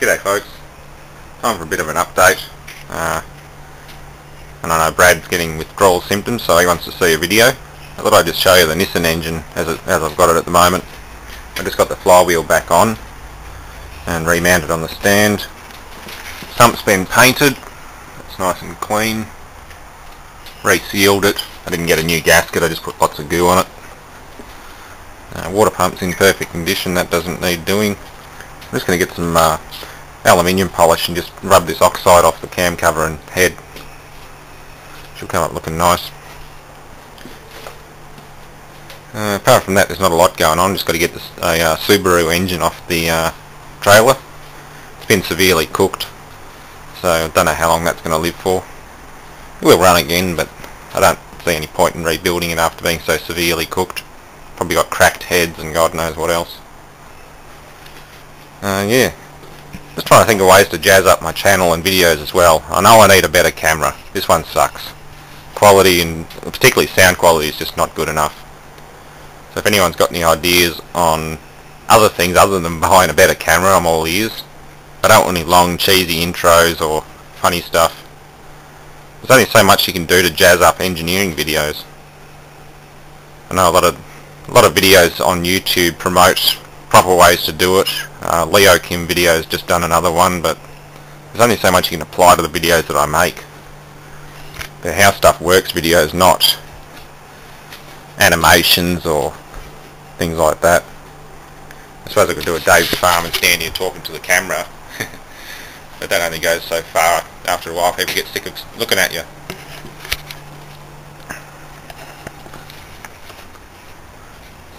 G'day folks, time for a bit of an update. And I know Brad's getting withdrawal symptoms, so he wants to see a video. I thought I'd just show you the Nissan engine as I've got it at the moment. I just got the flywheel back on and remounted on the stand. Sump's been painted, it's nice and clean. Resealed it. I didn't get a new gasket, I just put lots of goo on it. Water pump's in perfect condition, that doesn't need doing. I'm just going to get some aluminium polish and just rub this oxide off the cam cover and head. Should come up looking nice. Apart from that, there's not a lot going on. Just got to get a Subaru engine off the trailer. It's been severely cooked, so I don't know how long that's going to live for. It will run again, but I don't see any point in rebuilding it after being so severely cooked. Probably got cracked heads and God knows what else. Yeah, just trying to think of ways to jazz up my channel and videos as well. I know I need a better camera. This one sucks. Quality, and particularly sound quality, is just not good enough. So if anyone's got any ideas on other things other than buying a better camera, I'm all ears. I don't want any long cheesy intros or funny stuff. There's only so much you can do to jazz up engineering videos. I know a lot of videos on YouTube promote proper ways to do it. Leo Kim video's just done another one, but there's only so much you can apply to the videos that I make. The How Stuff Works videos, not animations or things like that. I suppose I could do a Dave's Farm and stand here talking to the camera, but that only goes so far. After a while people get sick of looking at you.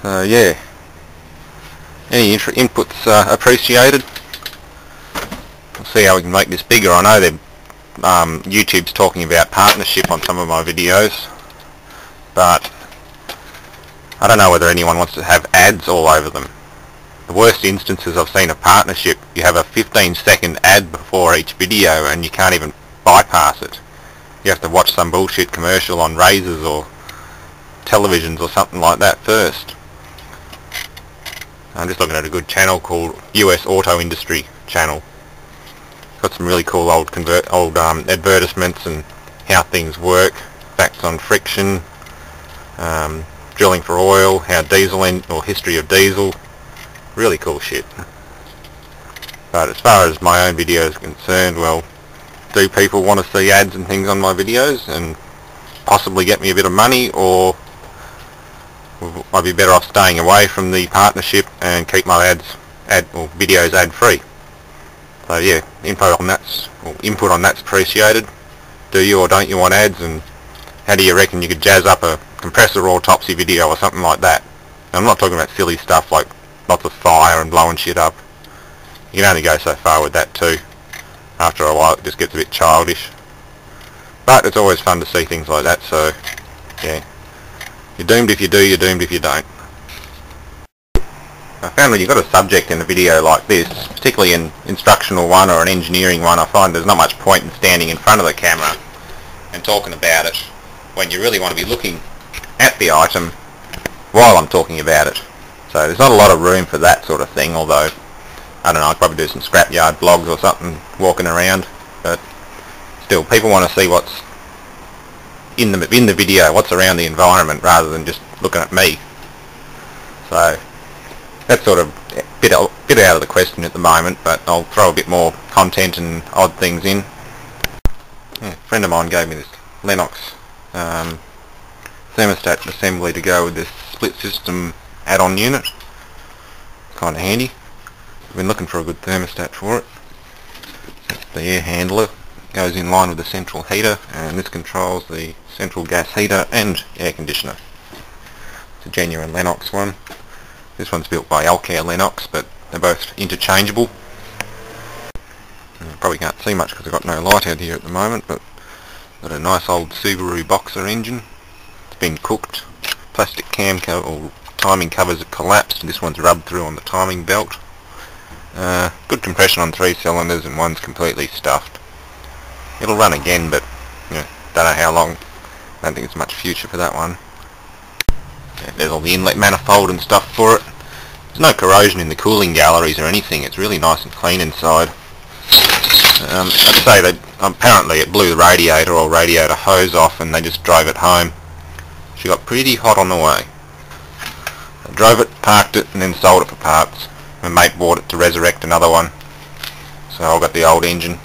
So yeah, any inputs appreciated. We'll see how we can make this bigger. I know that YouTube's talking about partnership on some of my videos, but I don't know whether anyone wants to have ads all over them. The worst instances I've seen of partnership, you have a 15-second ad before each video and you can't even bypass it. You have to watch some bullshit commercial on razors or televisions or something like that first. I'm just looking at a good channel called US Auto Industry channel. Got some really cool old advertisements and how things work, facts on friction, drilling for oil, how diesel or history of diesel. Really cool shit. But as far as my own videos are concerned, well, do people want to see ads and things on my videos and possibly get me a bit of money, or I'd be better off staying away from the partnership and keep my videos ad free. So yeah, input on that's appreciated. Do you or don't you want ads, and how do you reckon you could jazz up a compressor autopsy video or something like that? And I'm not talking about silly stuff like lots of fire and blowing shit up. You can only go so far with that too. After a while it just gets a bit childish. But it's always fun to see things like that, so yeah. You're doomed if you do, you're doomed if you don't. I found when you've got a subject in a video like this, particularly an instructional one or an engineering one, I find there's not much point in standing in front of the camera and talking about it when you really want to be looking at the item while I'm talking about it. So there's not a lot of room for that sort of thing, although, I don't know, I'd probably do some scrapyard vlogs or something walking around, but still, people want to see what's in the video, what's around the environment, rather than just looking at me. So that's sort of a bit out of the question at the moment, but I'll throw a bit more content and odd things in. Yeah, a friend of mine gave me this Lennox thermostat assembly to go with this split system add-on unit. Kind of handy. I've been looking for a good thermostat for it. That's the air handler. Goes in line with the central heater, and this controls the central gas heater and air conditioner. It's a genuine Lennox one. This one's built by Alcare Lennox, but they're both interchangeable. Probably can't see much because I've got no light out here at the moment, but got a nice old Subaru Boxer engine. It's been cooked. Plastic cam cover or timing covers have collapsed, and this one's rubbed through on the timing belt. Good compression on 3 cylinders, and one's completely stuffed. It'll run again, but don't know how long. Don't think there's much future for that one. Yeah, there's all the inlet manifold and stuff for it. There's no corrosion in the cooling galleries or anything. It's really nice and clean inside. I'd say that apparently it blew the radiator or radiator hose off and they just drove it home. She got pretty hot on the way. I drove it, parked it, and then sold it for parts. My mate bought it to resurrect another one, so I got the old engine.